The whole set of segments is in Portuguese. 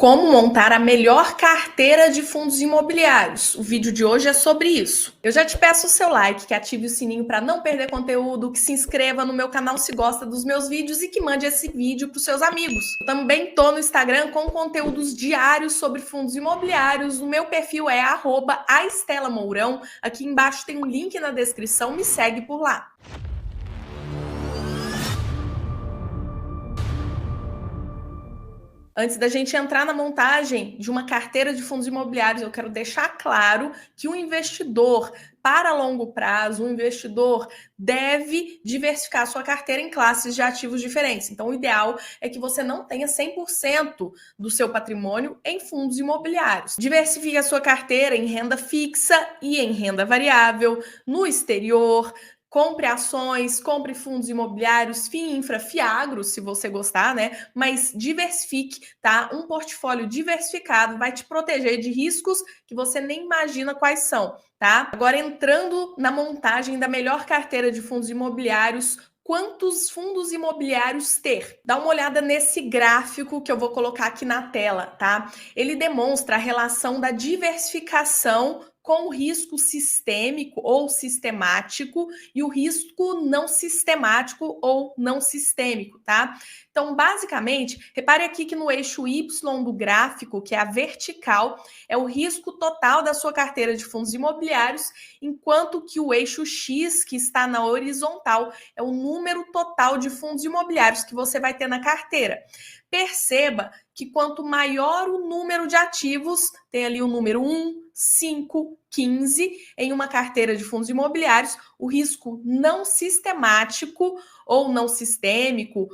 Como montar a melhor carteira de fundos imobiliários. O vídeo de hoje é sobre isso. Eu já te peço o seu like, que ative o sininho para não perder conteúdo, que se inscreva no meu canal se gosta dos meus vídeos e que mande esse vídeo para os seus amigos. Eu também tô no Instagram com conteúdos diários sobre fundos imobiliários. O meu perfil é @aestelamourão. Aqui embaixo tem um link na descrição, me segue por lá. Antes da gente entrar na montagem de uma carteira de fundos imobiliários, eu quero deixar claro que um investidor para longo prazo, um investidor deve diversificar sua carteira em classes de ativos diferentes. Então, o ideal é que você não tenha 100% do seu patrimônio em fundos imobiliários. Diversifique a sua carteira em renda fixa e em renda variável, no exterior. Compre ações, compre fundos imobiliários, FIINFRA, FIAGRO, se você gostar, né? Mas diversifique, tá? Um portfólio diversificado vai te proteger de riscos que você nem imagina quais são, tá? Agora, entrando na montagem da melhor carteira de fundos imobiliários, quantos fundos imobiliários ter? Dá uma olhada nesse gráfico que eu vou colocar aqui na tela, tá? Ele demonstra a relação da diversificação com o risco sistêmico ou sistemático e o risco não sistemático ou não sistêmico, tá? Então, basicamente, repare aqui que no eixo Y do gráfico, que é a vertical, é o risco total da sua carteira de fundos imobiliários, enquanto que o eixo X, que está na horizontal, é o número total de fundos imobiliários que você vai ter na carteira. Perceba que quanto maior o número de ativos, tem ali o número 1, 5, 15, em uma carteira de fundos imobiliários, o risco não sistemático ou não sistêmico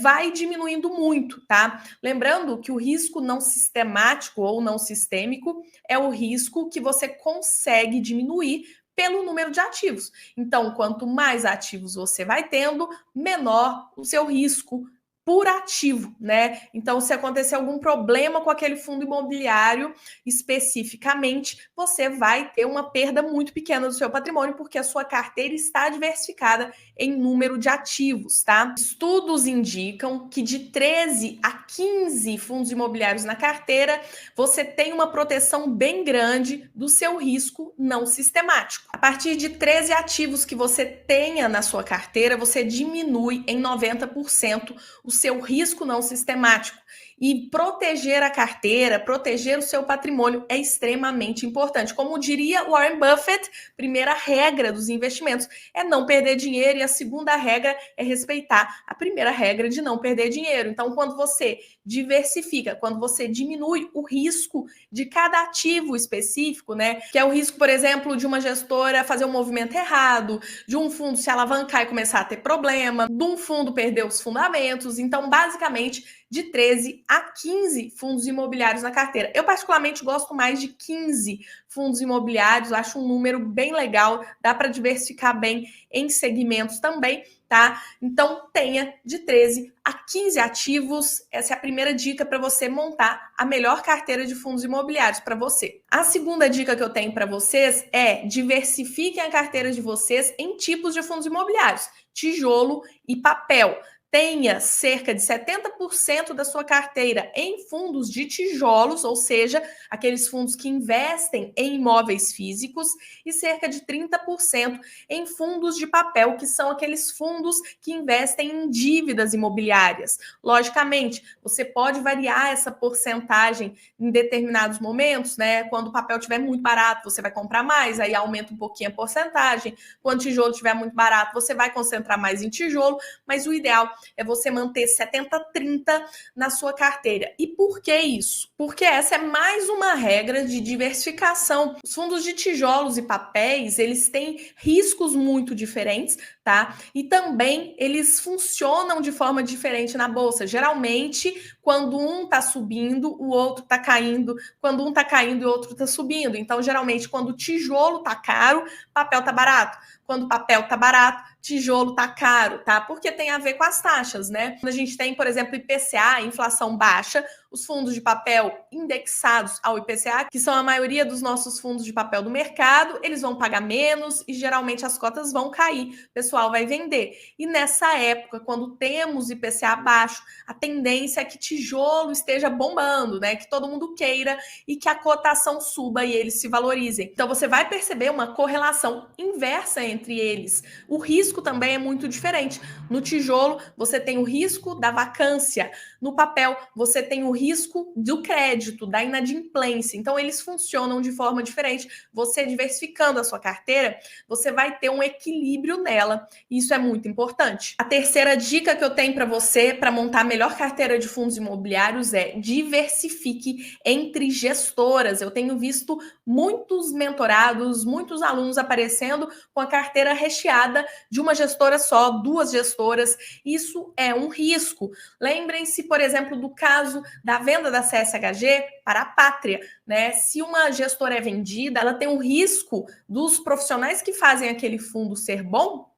vai diminuindo muito, tá? Lembrando que o risco não sistemático ou não sistêmico é o risco que você consegue diminuir pelo número de ativos. Então, quanto mais ativos você vai tendo, menor o seu risco por ativo, né? Então, se acontecer algum problema com aquele fundo imobiliário especificamente, você vai ter uma perda muito pequena do seu patrimônio, porque a sua carteira está diversificada em número de ativos, tá? Estudos indicam que de 13 a 15 fundos imobiliários na carteira, você tem uma proteção bem grande do seu risco não sistemático. A partir de 13 ativos que você tenha na sua carteira, você diminui em 90% o seu risco não sistemático. E proteger a carteira, proteger o seu patrimônio é extremamente importante. Como diria Warren Buffett, primeira regra dos investimentos é não perder dinheiro e a segunda regra é respeitar a primeira regra de não perder dinheiro. Então, quando você diversifica, quando você diminui o risco de cada ativo específico, né? Que é o risco, por exemplo, de uma gestora fazer um movimento errado, de um fundo se alavancar e começar a ter problema, de um fundo perder os fundamentos. Então, basicamente, de 13 a 15 fundos imobiliários na carteira. Eu, particularmente, gosto mais de 15 fundos imobiliários, acho um número bem legal, dá para diversificar bem em segmentos também, tá? Então, tenha de 13 a 15 ativos. Essa é a primeira dica para você montar a melhor carteira de fundos imobiliários para você. A segunda dica que eu tenho para vocês é diversifiquem a carteira de vocês em tipos de fundos imobiliários, tijolo e papel. Tenha cerca de 70% da sua carteira em fundos de tijolos, ou seja, aqueles fundos que investem em imóveis físicos, e cerca de 30% em fundos de papel, que são aqueles fundos que investem em dívidas imobiliárias. Logicamente, você pode variar essa porcentagem em determinados momentos, né? Quando o papel estiver muito barato, você vai comprar mais, aí aumenta um pouquinho a porcentagem. Quando o tijolo estiver muito barato, você vai concentrar mais em tijolo, mas o ideal é você manter 70-30 na sua carteira. E por que isso? Porque essa é mais uma regra de diversificação. Os fundos de tijolos e papéis, eles têm riscos muito diferentes, tá? E também eles funcionam de forma diferente na bolsa. Geralmente, quando um tá subindo, o outro tá caindo. Quando um tá caindo, o outro tá subindo. Então, geralmente, quando o tijolo tá caro, papel tá barato. Quando o papel tá barato, tijolo tá caro, tá? Porque tem a ver com as taxas, né? Quando a gente tem, por exemplo, IPCA, inflação baixa, os fundos de papel indexados ao IPCA, que são a maioria dos nossos fundos de papel do mercado, eles vão pagar menos e geralmente as cotas vão cair, o pessoal vai vender. E nessa época, quando temos IPCA baixo, a tendência é que tijolo esteja bombando, né? Que todo mundo queira e que a cotação suba e eles se valorizem. Então você vai perceber uma correlação inversa entre eles. O risco também é muito diferente. No tijolo, você tem o risco da vacância. No papel, você tem o risco do crédito, da inadimplência. Então, eles funcionam de forma diferente. Você diversificando a sua carteira, você vai ter um equilíbrio nela. Isso é muito importante. A terceira dica que eu tenho para você para montar a melhor carteira de fundos imobiliários é diversifique entre gestoras. Eu tenho visto muitos mentorados, muitos alunos aparecendo com a carteira recheada de uma gestora só, duas gestoras. Isso é um risco. Lembrem-se, por exemplo, do caso da venda da CSHG para a Pátria, né? Se uma gestora é vendida, ela tem um risco dos profissionais que fazem aquele fundo ser bom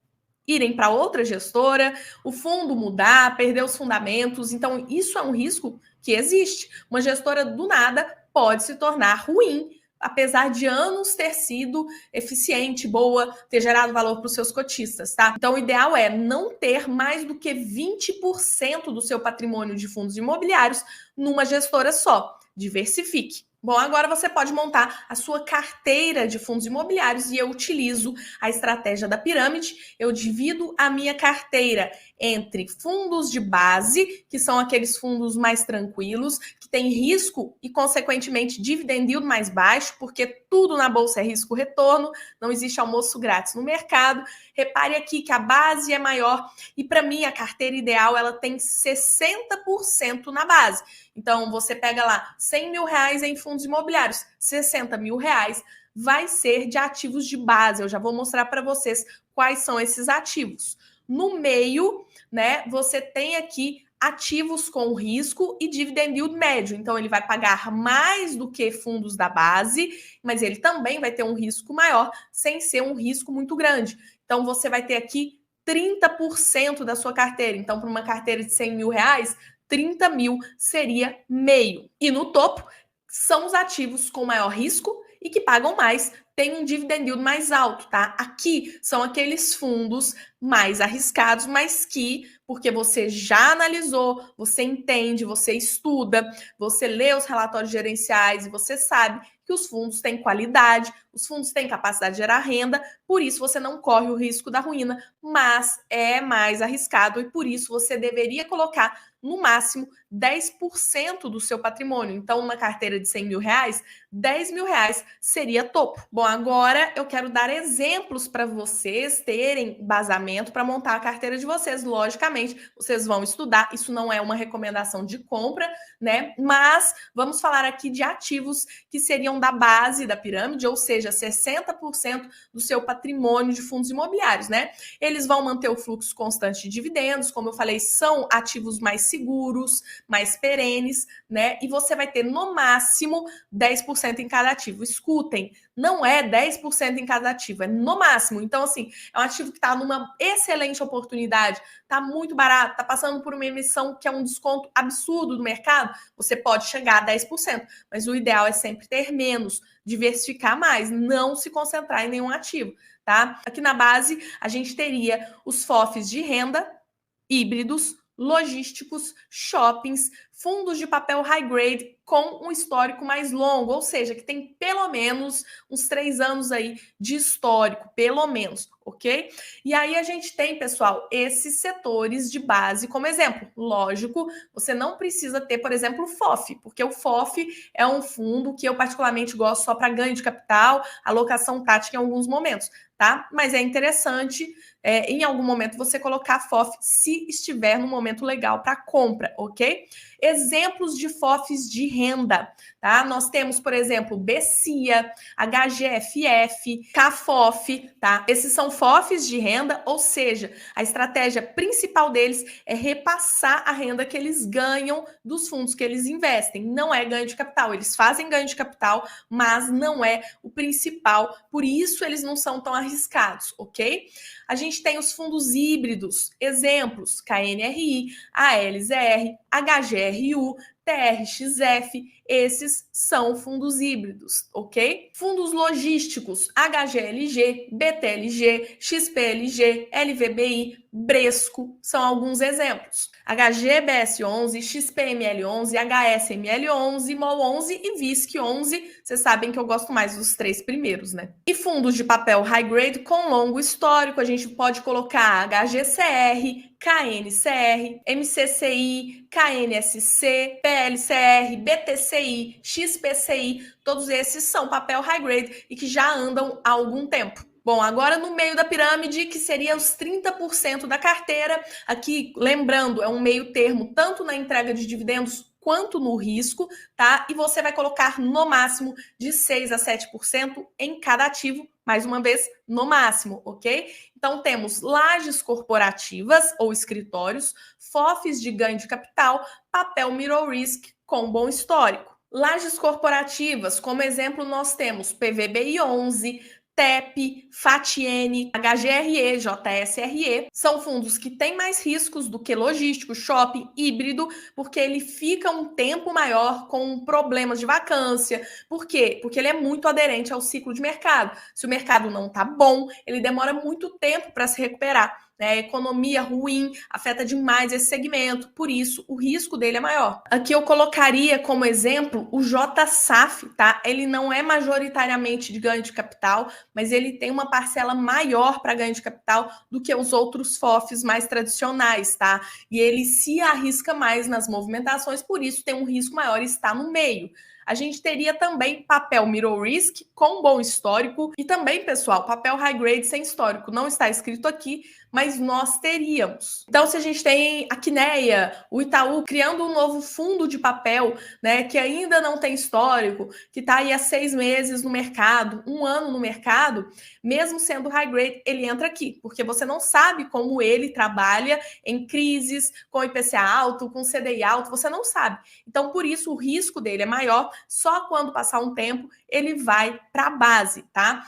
irem para outra gestora, o fundo mudar, perder os fundamentos. Então, isso é um risco que existe. Uma gestora do nada pode se tornar ruim, apesar de anos ter sido eficiente, boa, ter gerado valor para os seus cotistas, tá? Então, o ideal é não ter mais do que 20% do seu patrimônio de fundos imobiliários numa gestora só. Diversifique. Bom, agora você pode montar a sua carteira de fundos imobiliários e eu utilizo a estratégia da pirâmide. Eu divido a minha carteira entre fundos de base, que são aqueles fundos mais tranquilos, que têm risco e, consequentemente, dividend yield mais baixo, porque tudo na bolsa é risco-retorno, não existe almoço grátis no mercado. Repare aqui que a base é maior e, para mim, a carteira ideal ela tem 60% na base. Então, você pega lá 100 mil reais em fundos imobiliários, 60 mil reais vai ser de ativos de base. Eu já vou mostrar para vocês quais são esses ativos. No meio, né, você tem aqui ativos com risco e dividend yield médio. Então, ele vai pagar mais do que fundos da base, mas ele também vai ter um risco maior, sem ser um risco muito grande. Então, você vai ter aqui 30% da sua carteira. Então, para uma carteira de 100 mil reais, 30 mil seria meio. E no topo, são os ativos com maior risco e que pagam mais, tem um dividend yield mais alto, tá? Aqui são aqueles fundos mais arriscados, mas que, porque você já analisou, você entende, você estuda, você lê os relatórios gerenciais e você sabe que os fundos têm qualidade, os fundos têm capacidade de gerar renda, por isso você não corre o risco da ruína, mas é mais arriscado e por isso você deveria colocar no máximo 10% do seu patrimônio. Então, uma carteira de 100 mil reais, 10 mil reais seria topo. Bom, agora eu quero dar exemplos para vocês terem embasamento para montar a carteira de vocês. Logicamente, vocês vão estudar, isso não é uma recomendação de compra, né? Mas vamos falar aqui de ativos que seriam da base da pirâmide, ou seja, 60% do seu patrimônio de fundos imobiliários, né? Eles vão manter o fluxo constante de dividendos, como eu falei, são ativos mais seguros, mais perenes, né? E você vai ter no máximo 10% em cada ativo. Escutem, não é 10% em cada ativo, é no máximo. Então, assim, é um ativo que está numa excelente oportunidade, está muito barato, está passando por uma emissão que é um desconto absurdo do mercado, você pode chegar a 10%, mas o ideal é sempre ter menos, diversificar mais, não se concentrar em nenhum ativo, tá? Aqui na base, a gente teria os FOFs de renda, híbridos, logísticos, shoppings, fundos de papel high grade com um histórico mais longo, ou seja, que tem pelo menos uns 3 anos aí de histórico, pelo menos, ok? E aí a gente tem, pessoal, esses setores de base como exemplo. Lógico, você não precisa ter, por exemplo, o FOF, porque o FOF é um fundo que eu particularmente gosto só para ganho de capital, alocação tática em alguns momentos, tá? Mas é interessante em algum momento você colocar FOF se estiver no momento legal para compra, ok? Exemplos de FOFs de renda, tá? Nós temos, por exemplo, BCIA, HGFF, CAFOF, tá? Esses são FOFs de renda, ou seja, a estratégia principal deles é repassar a renda que eles ganham dos fundos que eles investem. Não é ganho de capital, eles fazem ganho de capital, mas não é o principal, por isso eles não são tão arriscados, ok? A gente tem os fundos híbridos, exemplos, KNRI, ALZR, HGRU, TRXF, esses são fundos híbridos, ok? Fundos logísticos, HGLG, BTLG, XPLG, LVBI, Bresco, são alguns exemplos. HGBS11, XPML11, HSML11, MOL11 e VISC11, vocês sabem que eu gosto mais dos três primeiros, né? E fundos de papel high grade com longo histórico, a gente pode colocar HGCR, KNCR, MCCI, KNSC, PLCR, BTCI, XPCI, todos esses são papel high grade e que já andam há algum tempo. Bom, agora no meio da pirâmide, que seria os 30% da carteira, aqui, lembrando, é um meio termo tanto na entrega de dividendos quanto no risco, tá? E você vai colocar no máximo de 6 a 7% em cada ativo, mais uma vez, no máximo, ok? Então, temos lajes corporativas ou escritórios, FOFs de ganho de capital, papel mirror risk com bom histórico. Lajes corporativas, como exemplo, nós temos PVBI 11, TEP, FATN, HGRE, JSRE, são fundos que têm mais riscos do que logístico, shopping, híbrido, porque ele fica um tempo maior com problemas de vacância. Por quê? Porque ele é muito aderente ao ciclo de mercado. Se o mercado não está bom, ele demora muito tempo para se recuperar. A economia ruim afeta demais esse segmento, por isso o risco dele é maior. Aqui eu colocaria como exemplo o JSAF, tá? Ele não é majoritariamente de ganho de capital, mas ele tem uma parcela maior para ganho de capital do que os outros FOFs mais tradicionais, tá? E ele se arrisca mais nas movimentações, por isso tem um risco maior e está no meio. A gente teria também papel mirror risk com bom histórico e também, pessoal, papel high grade sem histórico. Não está escrito aqui, mas nós teríamos. Então, se a gente tem a Quineia, o Itaú criando um novo fundo de papel, né, que ainda não tem histórico, que está aí há 6 meses no mercado, 1 ano no mercado, mesmo sendo high grade, ele entra aqui, porque você não sabe como ele trabalha em crises, com IPCA alto, com CDI alto, você não sabe. Então, por isso, o risco dele é maior, só quando passar um tempo, ele vai para a base, tá?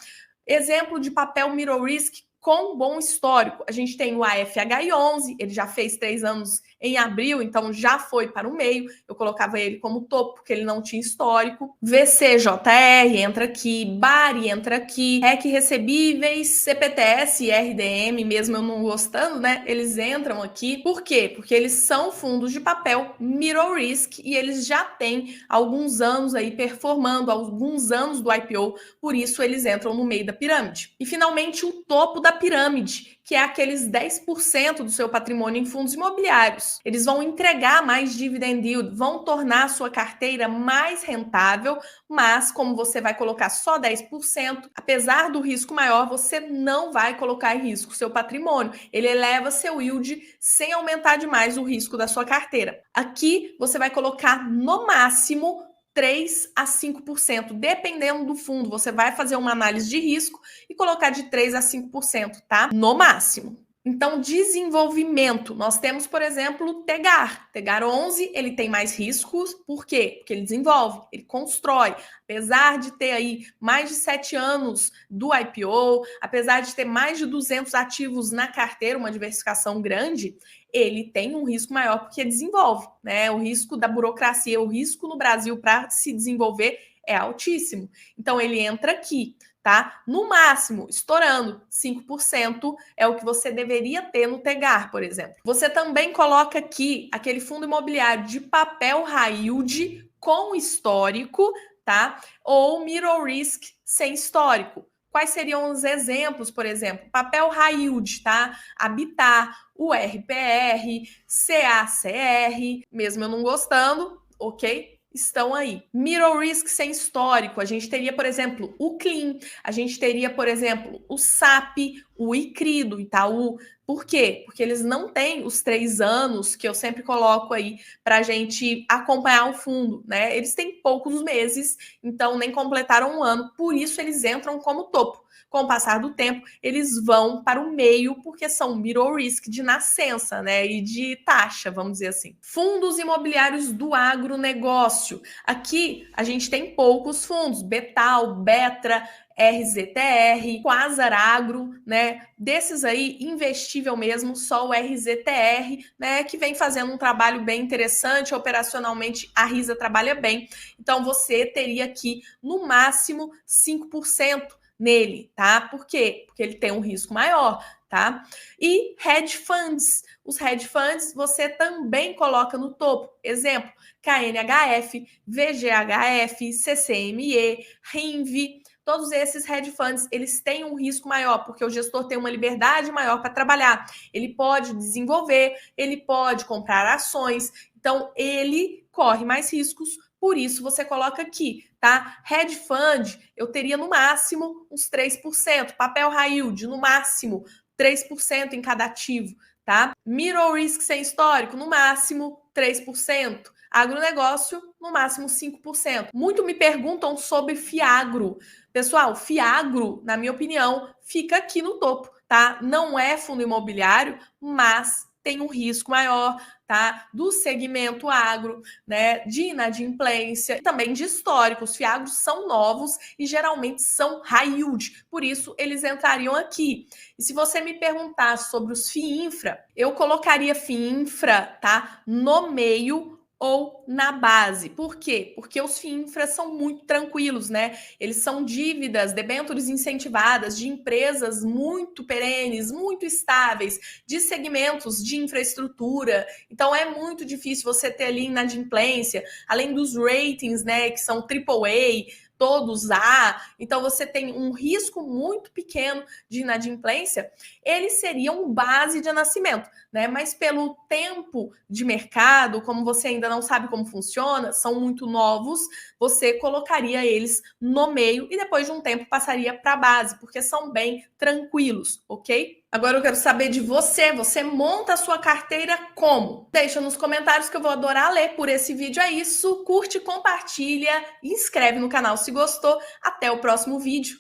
Exemplo de papel mirror risk com bom histórico. A gente tem o AFHI11, ele já fez 3 anos em abril, então já foi para o meio. Eu colocava ele como topo, porque ele não tinha histórico. VCJR entra aqui, Bari entra aqui, REC Recebíveis, CPTS e RDM, mesmo eu não gostando, né? Eles entram aqui. Por quê? Porque eles são fundos de papel mirror risk e eles já têm alguns anos aí performando, alguns anos do IPO, por isso eles entram no meio da pirâmide. E finalmente o topo da pirâmide, que é aqueles 10% do seu patrimônio em fundos imobiliários. Eles vão entregar mais dividend yield, vão tornar a sua carteira mais rentável, mas como você vai colocar só 10%, apesar do risco maior, você não vai colocar em risco seu patrimônio. Ele eleva seu yield sem aumentar demais o risco da sua carteira. Aqui você vai colocar no máximo 3 a 5%, dependendo do fundo. Você vai fazer uma análise de risco e colocar de 3 a 5%, tá? No máximo. Então, desenvolvimento. Nós temos, por exemplo, o Tegar. Tegar 11, ele tem mais riscos. Por quê? Porque ele desenvolve, ele constrói. Apesar de ter aí mais de 7 anos do IPO, apesar de ter mais de 200 ativos na carteira, uma diversificação grande, ele tem um risco maior porque desenvolve, né? O risco da burocracia, o risco no Brasil para se desenvolver é altíssimo. Então, ele entra aqui, tá? No máximo, estourando 5% é o que você deveria ter no Tegar, por exemplo. Você também coloca aqui aquele fundo imobiliário de papel high yield com histórico, tá? Ou mirror risk sem histórico. Quais seriam os exemplos, por exemplo? Papel high yield, tá? Habitat, o RPR, CACR, mesmo eu não gostando, ok? Estão aí. Mirror risk sem histórico, a gente teria, por exemplo, o Clean, a gente teria, por exemplo, o SAP, o ICRI do Itaú. Por quê? Porque eles não têm os 3 anos que eu sempre coloco aí para a gente acompanhar o fundo, né? Eles têm poucos meses, então nem completaram 1 ano, por isso eles entram como topo. Com o passar do tempo, eles vão para o meio, porque são mirror risk de nascença, né? E de taxa, vamos dizer assim. Fundos imobiliários do agronegócio. Aqui a gente tem poucos fundos, Betal, Betra, RZTR, Quasar Agro, né? Desses aí, investível mesmo, só o RZTR, né? Que vem fazendo um trabalho bem interessante, operacionalmente a Risa trabalha bem. Então você teria aqui, no máximo, 5% nele, tá? Por quê? Porque ele tem um risco maior, tá? E hedge funds. Os hedge funds você também coloca no topo. Exemplo, KNHF, VGHF, CCME, RINV. Todos esses hedge funds, eles têm um risco maior, porque o gestor tem uma liberdade maior para trabalhar. Ele pode desenvolver, ele pode comprar ações, então ele corre mais riscos, por isso você coloca aqui, tá? Hedge fund, eu teria no máximo uns 3%, papel high yield, no máximo 3% em cada ativo, tá? Middle risk sem histórico, no máximo 3%. Agronegócio, no máximo 5%. Muito me perguntam sobre Fiagro. Pessoal, Fiagro, na minha opinião, fica aqui no topo, tá? Não é fundo imobiliário, mas tem um risco maior, tá? Do segmento agro, né? De inadimplência, também de histórico. Os Fiagros são novos e geralmente são high yield, por isso eles entrariam aqui. E se você me perguntar sobre os FIINFRA, eu colocaria FIINFRA, tá? No meio ou na base. Por quê? Porque os FIINFRA são muito tranquilos, né? Eles são dívidas, debêntures incentivadas de empresas muito perenes, muito estáveis, de segmentos de infraestrutura. Então é muito difícil você ter ali inadimplência, além dos ratings, né, que são AAA, todos A, então você tem um risco muito pequeno de inadimplência, eles seriam base de nascimento, né? Mas pelo tempo de mercado, como você ainda não sabe como funciona, são muito novos, você colocaria eles no meio e depois de um tempo passaria para a base, porque são bem tranquilos, ok? Agora eu quero saber de você. Você monta a sua carteira como? Deixa nos comentários que eu vou adorar ler. Por esse vídeo é isso. Curte, compartilha, inscreve no canal se gostou. Até o próximo vídeo.